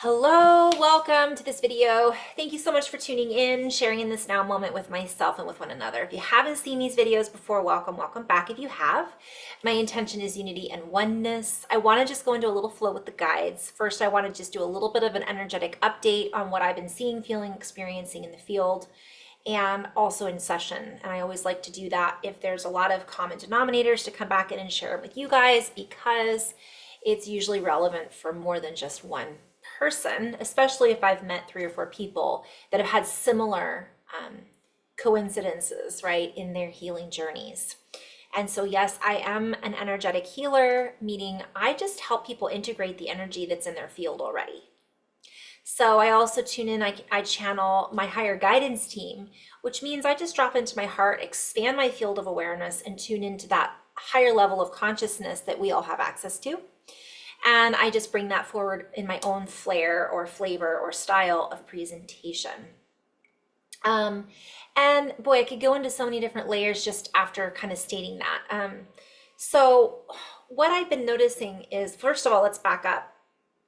Hello, welcome to this video. Thank you so much for tuning in, sharing in this now moment with myself and with one another. If you haven't seen these videos before, welcome back. If you have, my intention is unity and oneness. I want to just go into a little flow with the guides. First, I want to just do a little bit of an energetic update on what I've been seeing, feeling, experiencing in the field, and also in session. And I always like to do that if there's a lot of common denominators to come back in and share it with you guys, because it's usually relevant for more than just one person, especially if I've met 3 or 4 people that have had similar coincidences, right, in their healing journeys. And so, yes, I am an energetic healer, meaning I just help people integrate the energy that's in their field already. So I also tune in, I channel my higher guidance team, which means I just drop into my heart, expand my field of awareness, and tune into that higher level of consciousness that we all have access to. And I just bring that forward in my own flair or flavor or style of presentation. And boy, I could go into so many different layers just after kind of stating that. So what I've been noticing is, first of all, let's back up.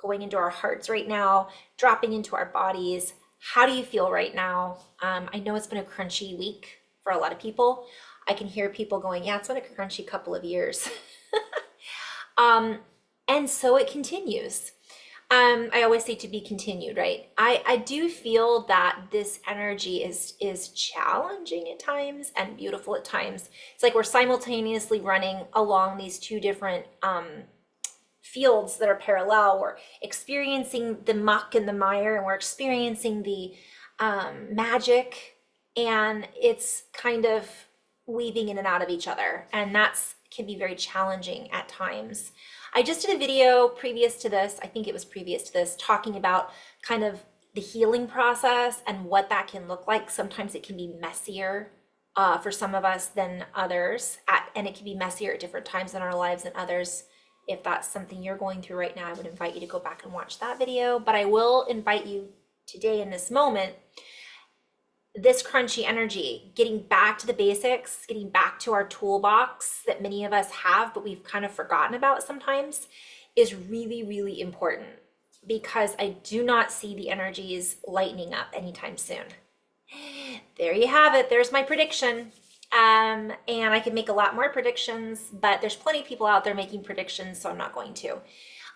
Going into our hearts right now, dropping into our bodies. How do you feel right now? I know it's been a crunchy week for a lot of people. I can hear people going, yeah, it's been a crunchy couple of years. And so it continues. I always say to be continued, right? I do feel that this energy is challenging at times and beautiful at times. It's like we're simultaneously running along these 2 different fields that are parallel. We're experiencing the muck and the mire, and we're experiencing the magic, and it's kind of weaving in and out of each other. And that's can be very challenging at times. I just did a video previous to this, I think it was previous to this, talking about kind of the healing process and what that can look like. Sometimes it can be messier for some of us than others, and it can be messier at different times in our lives than others. If that's something you're going through right now, I would invite you to go back and watch that video. But I will invite you today in this moment, this crunchy energy, getting back to the basics, getting back to our toolbox that many of us have, but we've kind of forgotten about sometimes, is really, really important, because I do not see the energies lightening up anytime soon. There you have it. There's my prediction. And I can make a lot more predictions, but there's plenty of people out there making predictions, so I'm not going to.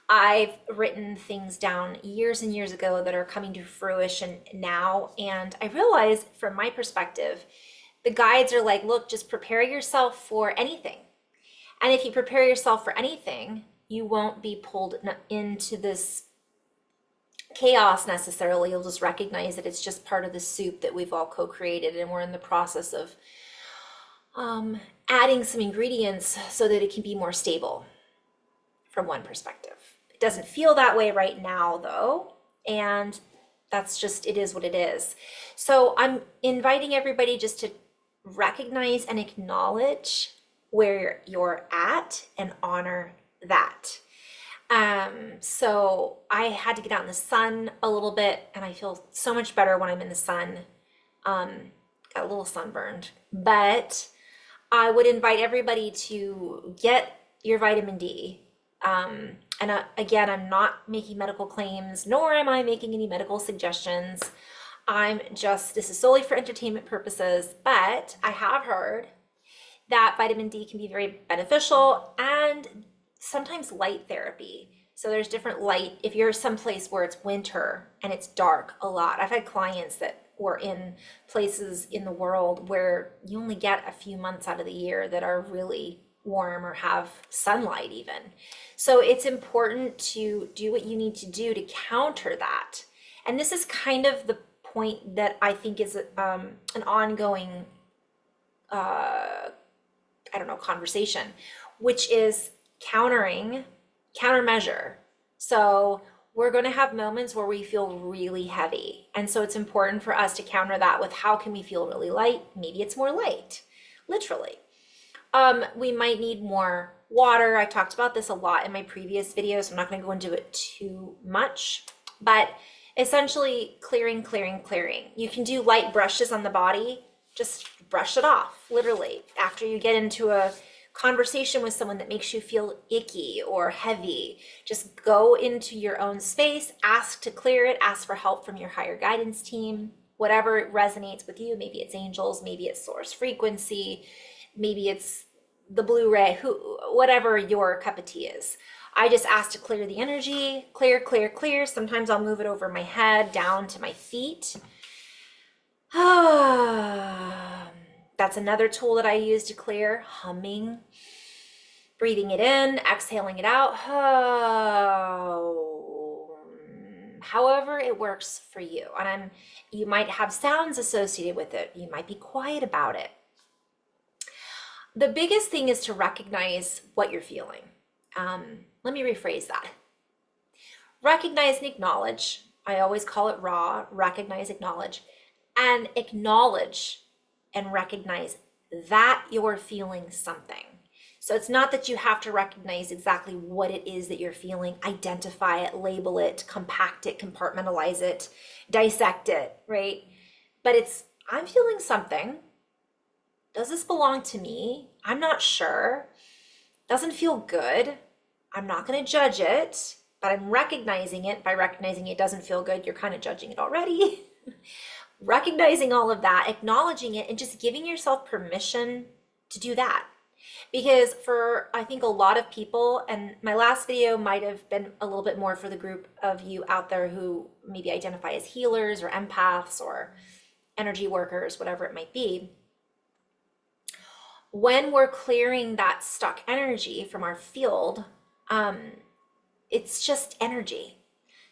I've written things down years and years ago that are coming to fruition now, and I realize from my perspective, the guides are like, look, just prepare yourself for anything. And if you prepare yourself for anything, you won't be pulled into this chaos necessarily. You'll just recognize that it's just part of the soup that we've all co-created, and we're in the process of adding some ingredients so that it can be more stable from one perspective. It doesn't feel that way right now though, and that's just, it is what it is. So I'm inviting everybody just to recognize and acknowledge where you're at and honor that. So I had to get out in the sun a little bit, and I feel so much better when I'm in the sun. Got a little sunburned, but I would invite everybody to get your vitamin D. Again, I'm not making medical claims, nor am I making any medical suggestions. This is solely for entertainment purposes, but I have heard that vitamin D can be very beneficial and sometimes light therapy. So there's different light. If you're someplace where it's winter and it's dark a lot, I've had clients that were in places in the world where you only get a few months out of the year that are really warm or have sunlight even. So it's important to do what you need to do to counter that. And this is kind of the point that I think is an ongoing, conversation, which is countermeasure. So we're going to have moments where we feel really heavy. And so it's important for us to counter that with how can we feel really light? Maybe it's more light, literally. We might need more water. I talked about this a lot in my previous videos. I'm not going to go into it too much, but essentially clearing. You can do light brushes on the body. Just brush it off, literally. After you get into a conversation with someone that makes you feel icky or heavy, just go into your own space, ask to clear it, ask for help from your higher guidance team, whatever resonates with you. Maybe it's angels, maybe it's source frequency, maybe it's the Blu-ray, whatever your cup of tea is. I just ask to clear the energy, clear, clear, clear. Sometimes I'll move it over my head down to my feet. That's another tool that I use to clear, humming, breathing it in, exhaling it out. However it works for you. And you might have sounds associated with it. You might be quiet about it. The biggest thing is to recognize what you're feeling. Let me rephrase that. Recognize and acknowledge. I always call it raw, recognize, acknowledge, and acknowledge and recognize that you're feeling something. So it's not that you have to recognize exactly what it is that you're feeling, identify it, label it, compact it, compartmentalize it, dissect it, right? But I'm feeling something. Does this belong to me? I'm not sure. Doesn't feel good. I'm not going to judge it, but I'm recognizing it. By recognizing it doesn't feel good, you're kind of judging it already. Recognizing all of that, acknowledging it, and just giving yourself permission to do that. Because for, I think, a lot of people, and my last video might have been a little bit more for the group of you out there who maybe identify as healers or empaths or energy workers, whatever it might be. When we're clearing that stuck energy from our field, it's just energy.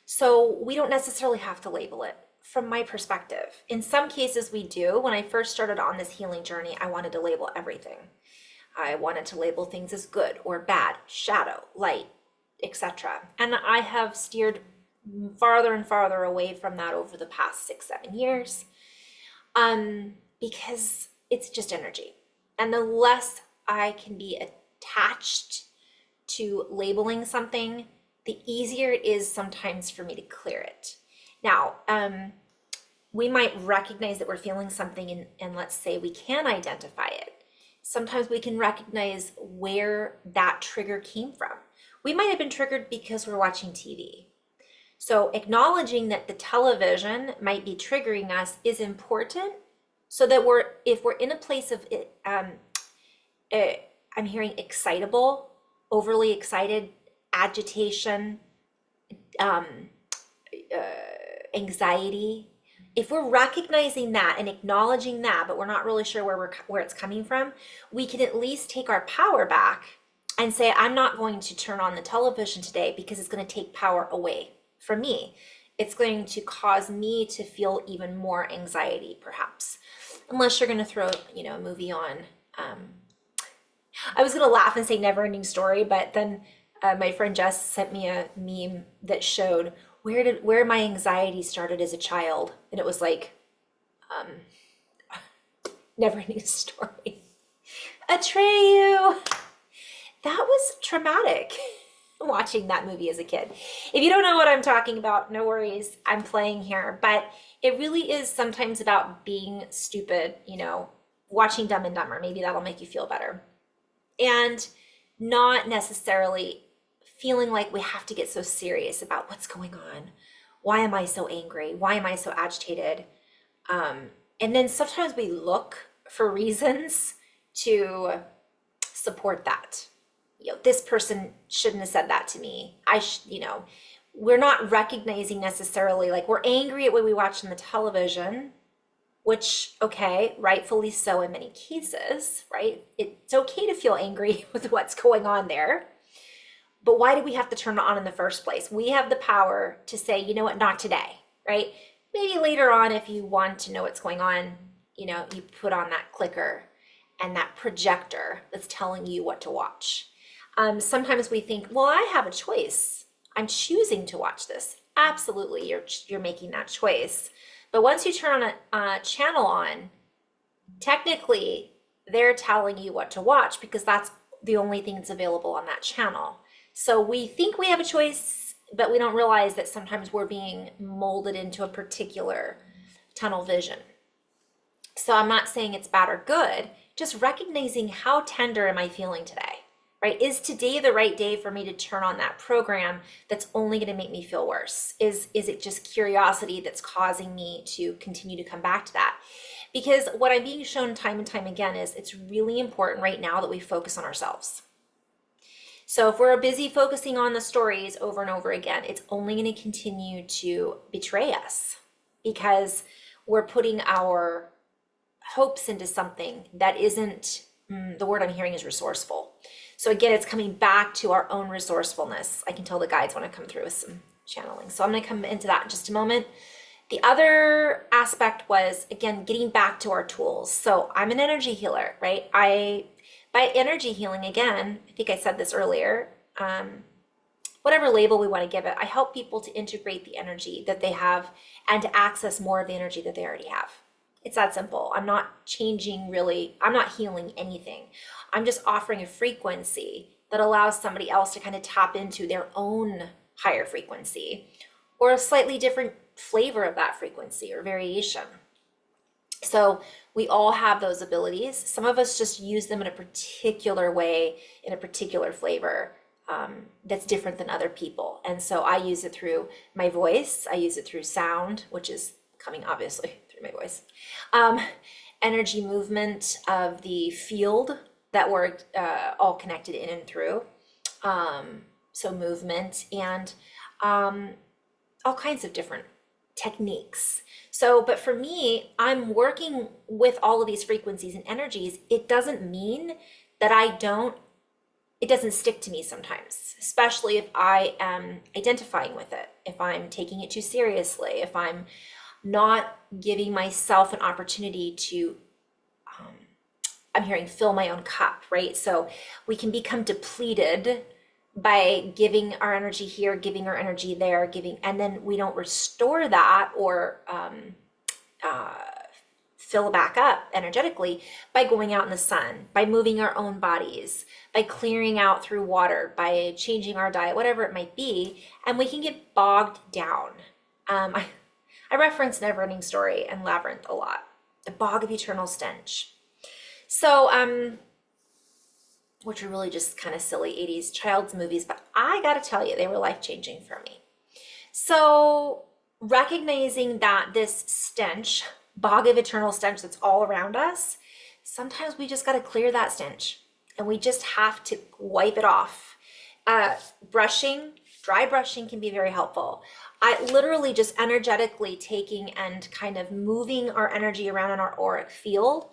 So we don't necessarily have to label it, from my perspective. In some cases we do. When I first started on this healing journey, I wanted to label everything. I wanted to label things as good or bad, shadow, light, etc. And I have steered farther and farther away from that over the past 6-7 years, because it's just energy. And the less I can be attached to labeling something, the easier it is sometimes for me to clear it. Now, we might recognize that we're feeling something, and let's say we can identify it. Sometimes we can recognize where that trigger came from. We might have been triggered because we're watching TV. So acknowledging that the television might be triggering us is important, so that if we're in a place of, I'm hearing excitable, overly excited, agitation, anxiety. If we're recognizing that and acknowledging that, but we're not really sure where it's coming from, we can at least take our power back and say, I'm not going to turn on the television today because it's going to take power away from me. It's going to cause me to feel even more anxiety, perhaps. Unless you're going to throw, a movie on. I was going to laugh and say Never Ending Story, but then my friend Jess sent me a meme that showed where my anxiety started as a child, and it was like Never Ending Story. Atreyu. That was traumatic. Watching that movie as a kid. If you don't know what I'm talking about, no worries, I'm playing here, but it really is sometimes about being stupid, watching Dumb and Dumber. Maybe that'll make you feel better. And not necessarily feeling like we have to get so serious about what's going on. Why am I so angry? Why am I so agitated? And then sometimes we look for reasons to support that. This person shouldn't have said that to me. We're not recognizing necessarily, like, we're angry at what we watch on the television, which, okay, rightfully so in many cases, right? It's okay to feel angry with what's going on there. But why do we have to turn it on in the first place? We have the power to say, you know what, not today, right? Maybe later on, if you want to know what's going on, you put on that clicker and that projector that's telling you what to watch. Sometimes we think, well, I have a choice. I'm choosing to watch this. Absolutely, you're making that choice. But once you turn on a channel on, technically they're telling you what to watch because that's the only thing that's available on that channel. So we think we have a choice, but we don't realize that sometimes we're being molded into a particular tunnel vision. So I'm not saying it's bad or good. just recognizing how tender am I feeling today, right? Is today the right day for me to turn on that program that's only going to make me feel worse? Is it just curiosity that's causing me to continue to come back to that? Because what I'm being shown time and time again is it's really important right now that we focus on ourselves. So if we're busy focusing on the stories over and over again, it's only going to continue to betray us because we're putting our hopes into something that isn't, the word I'm hearing is resourceful. So again, it's coming back to our own resourcefulness. I can tell the guides want to come through with some channeling. So I'm going to come into that in just a moment. The other aspect was, again, getting back to our tools. So I'm an energy healer, right? By energy healing, again, I think I said this earlier, whatever label we want to give it, I help people to integrate the energy that they have and to access more of the energy that they already have. It's that simple. I'm not changing really, I'm not healing anything. I'm just offering a frequency that allows somebody else to kind of tap into their own higher frequency or a slightly different flavor of that frequency or variation. So we all have those abilities. Some of us just use them in a particular way, in a particular flavor that's different than other people. And so I use it through my voice. I use it through sound, which is coming obviously through my voice. Energy movement of the field that we're all connected in and through. So movement and all kinds of different techniques. So, but for me, I'm working with all of these frequencies and energies. It doesn't mean that it doesn't stick to me sometimes, especially if I am identifying with it, if I'm taking it too seriously, if I'm not giving myself an opportunity to, I'm hearing fill my own cup, right? So we can become depleted by giving our energy here, giving our energy there, giving, and then we don't restore that or fill back up energetically by going out in the sun, by moving our own bodies, by clearing out through water, by changing our diet, whatever it might be, and we can get bogged down. I reference Neverending Story and Labyrinth a lot, the bog of eternal stench. So, which are really just kind of silly 80s child's movies, but I gotta tell you, they were life-changing for me. So recognizing that this stench, bog of eternal stench that's all around us, sometimes we just gotta clear that stench and we just have to wipe it off. Dry brushing can be very helpful. I literally just energetically taking and kind of moving our energy around in our auric field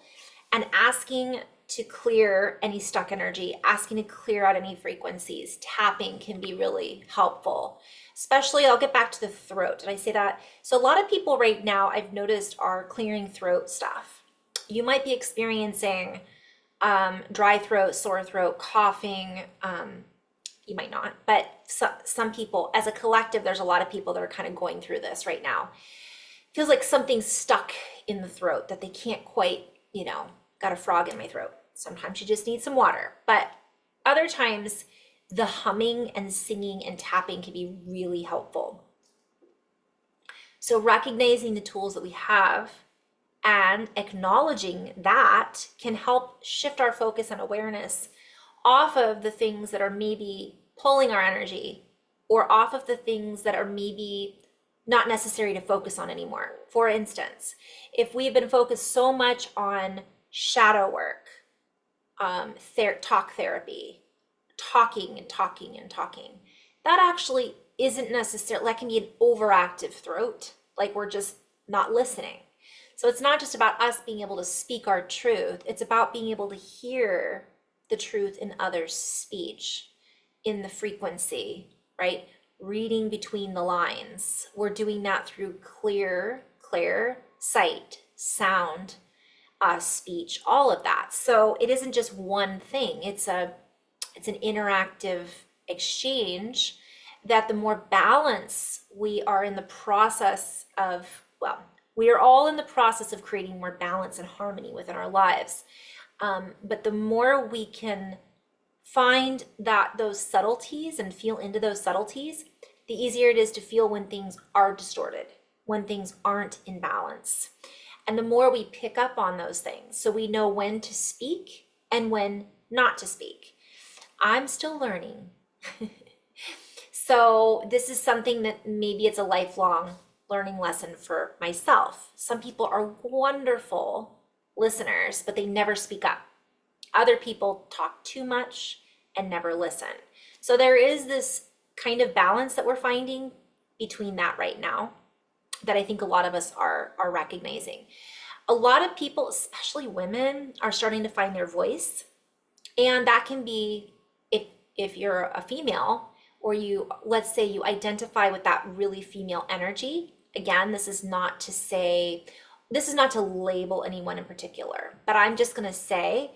and asking to clear any stuck energy, asking to clear out any frequencies. Tapping can be really helpful. Especially, I'll get back to the throat. Did I say that? So a lot of people right now I've noticed are clearing throat stuff. You might be experiencing dry throat, sore throat, coughing. You might not, but some people, as a collective, there's a lot of people that are kind of going through this right now. Feels like something's stuck in the throat that they can't quite, got a frog in my throat. Sometimes you just need some water, but other times the humming and singing and tapping can be really helpful. So recognizing the tools that we have and acknowledging that can help shift our focus and awareness off of the things that are maybe pulling our energy or off of the things that are maybe not necessary to focus on anymore. For instance, if we've been focused so much on shadow work, talk therapy, talking and talking and talking, that actually isn't necessarily, that can be an overactive throat, like we're just not listening. So it's not just about us being able to speak our truth, it's about being able to hear the truth in others' speech, in the frequency, right? Reading between the lines. We're doing that through clear sight, sound, speech, all of that. So it isn't just one thing. It's an interactive exchange that the more balance we are in the process of, we are all in the process of creating more balance and harmony within our lives. But the more we can find those subtleties and feel into those subtleties, the easier it is to feel when things are distorted, when things aren't in balance. And the more we pick up on those things, so we know when to speak and when not to speak. I'm still learning. So this is something that maybe it's a lifelong learning lesson for myself. Some people are wonderful listeners, but they never speak up. Other people talk too much and never listen. So there is this kind of balance that we're finding between that right now that I think a lot of us are recognizing. A lot of people, especially women, are starting to find their voice. And that can be if you're a female, or let's say you identify with that really female energy. Again, this is not to label anyone in particular, but I'm just going to say,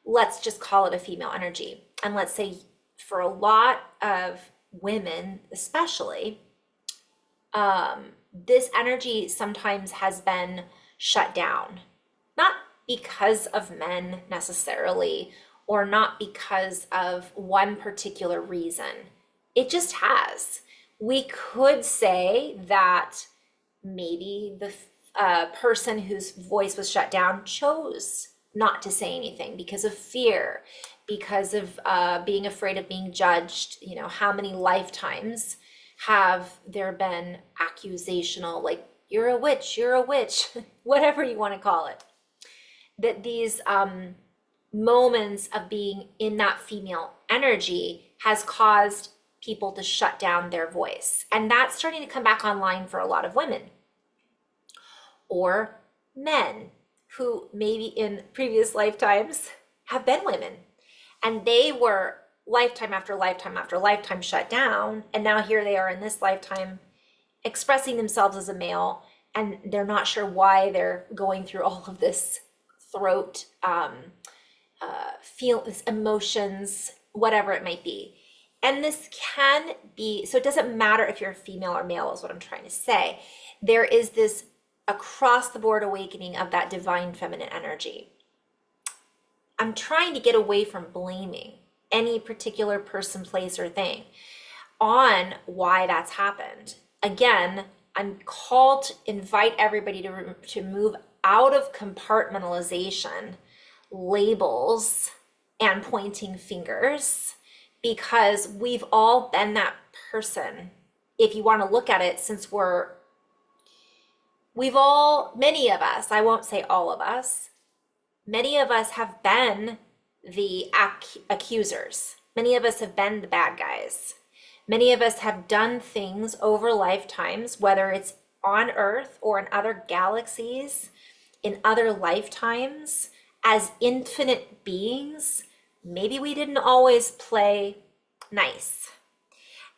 let's just call it a female energy. And let's say for a lot of women, especially, this energy sometimes has been shut down, not because of men necessarily, or not because of one particular reason. It just has. We could say that maybe the person whose voice was shut down chose not to say anything because of fear, because of being afraid of being judged. You know, how many lifetimes have there been accusational, like, you're a witch, whatever you want to call it, that these moments of being in that female energy has caused people to shut down their voice. And that's starting to come back online for a lot of women or men who maybe in previous lifetimes have been women, and they were lifetime after lifetime after lifetime shut down, and now here they are in this lifetime expressing themselves as a male, and they're not sure why they're going through all of this throat feelings, emotions, whatever it might be. And this can be, so it doesn't matter if you're female or male, is what I'm trying to say. There is this across the board awakening of that divine feminine energy. I'm trying to get away from blaming any particular person, place, or thing on why that's happened. Again, I'm called to invite everybody to move out of compartmentalization, labels, and pointing fingers, because we've all been that person. If you want to look at it, since many of us, I won't say all of us, many of us have been the accusers. Many of us have been the bad guys. Many of us have done things over lifetimes, whether it's on Earth or in other galaxies, in other lifetimes, as infinite beings. Maybe we didn't always play nice.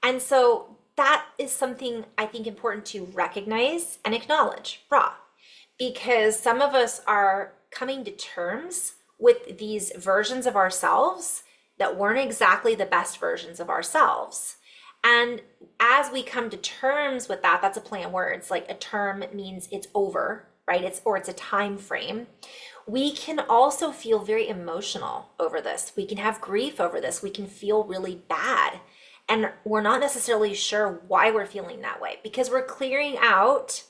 And so that is something I think important to recognize and acknowledge raw, because some of us are coming to terms with these versions of ourselves that weren't exactly the best versions of ourselves. And as we come to terms with that, that's a play on words, like a term means it's over, right? It's a time frame. We can also feel very emotional over this. We can have grief over this. We can feel really bad. And we're not necessarily sure why we're feeling that way, because we're clearing out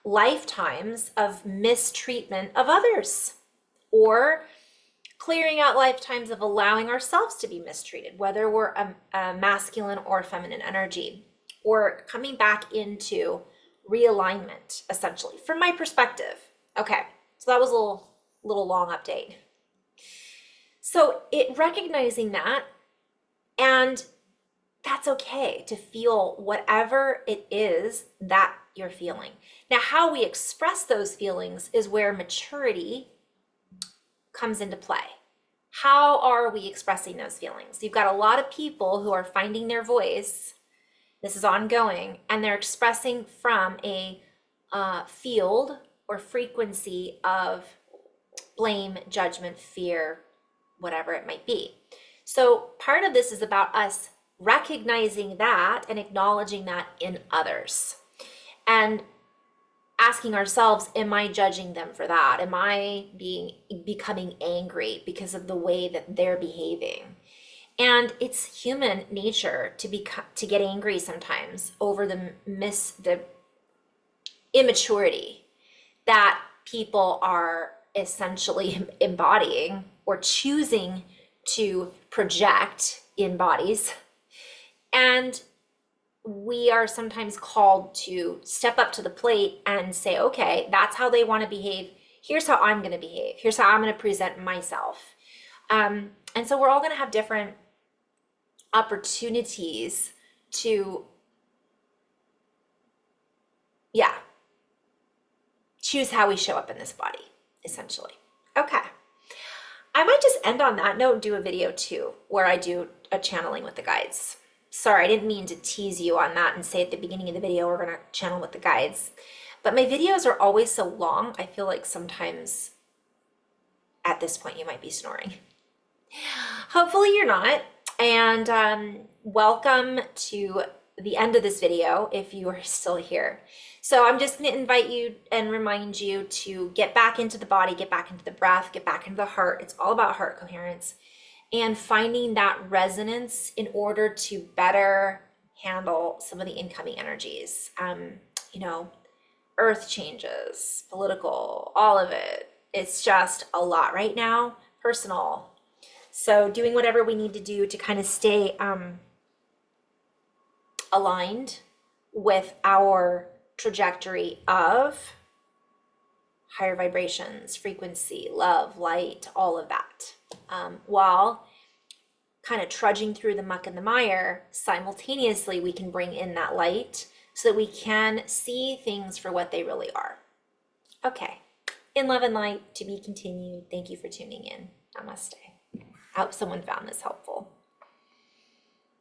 lifetimes of mistreatment of others, or clearing out lifetimes of allowing ourselves to be mistreated, whether we're a masculine or feminine energy, or coming back into realignment, essentially, from my perspective. Okay, so that was a little long update. So recognizing that, and that's okay to feel whatever it is that you're feeling. Now, how we express those feelings is where maturity comes into play. How are we expressing those feelings? You've got a lot of people who are finding their voice. This is ongoing, and they're expressing from a field or frequency of blame, judgment, fear, whatever it might be. So part of this is about us recognizing that and acknowledging that in others, and asking ourselves, am I judging them for that? Am I becoming angry because of the way that they're behaving? And it's human nature to get angry sometimes over the immaturity that people are essentially embodying or choosing to project in bodies. And we are sometimes called to step up to the plate and say, okay, that's how they want to behave. Here's how I'm going to behave. Here's how I'm going to present myself. And so we're all going to have different opportunities to, yeah, choose how we show up in this body, essentially. Okay. I might just end on that note and do a video too, where I do a channeling with the guides. Sorry, I didn't mean to tease you on that and say at the beginning of the video, we're gonna channel with the guides. But my videos are always so long, I feel like sometimes at this point you might be snoring. Hopefully you're not. And welcome to the end of this video if you are still here. So I'm just going to invite you and remind you to get back into the body, get back into the breath, get back into the heart. It's all about heart coherence and finding that resonance in order to better handle some of the incoming energies. You know, earth changes, political, all of it. It's just a lot right now, personal. So doing whatever we need to do to kind of stay aligned with our trajectory of higher vibrations, frequency, love, light, all of that, while kind of trudging through the muck and the mire. Simultaneously, we can bring in that light so that we can see things for what they really are. Okay, in love and light, to be continued. Thank you for tuning in. Namaste. I hope someone found this helpful.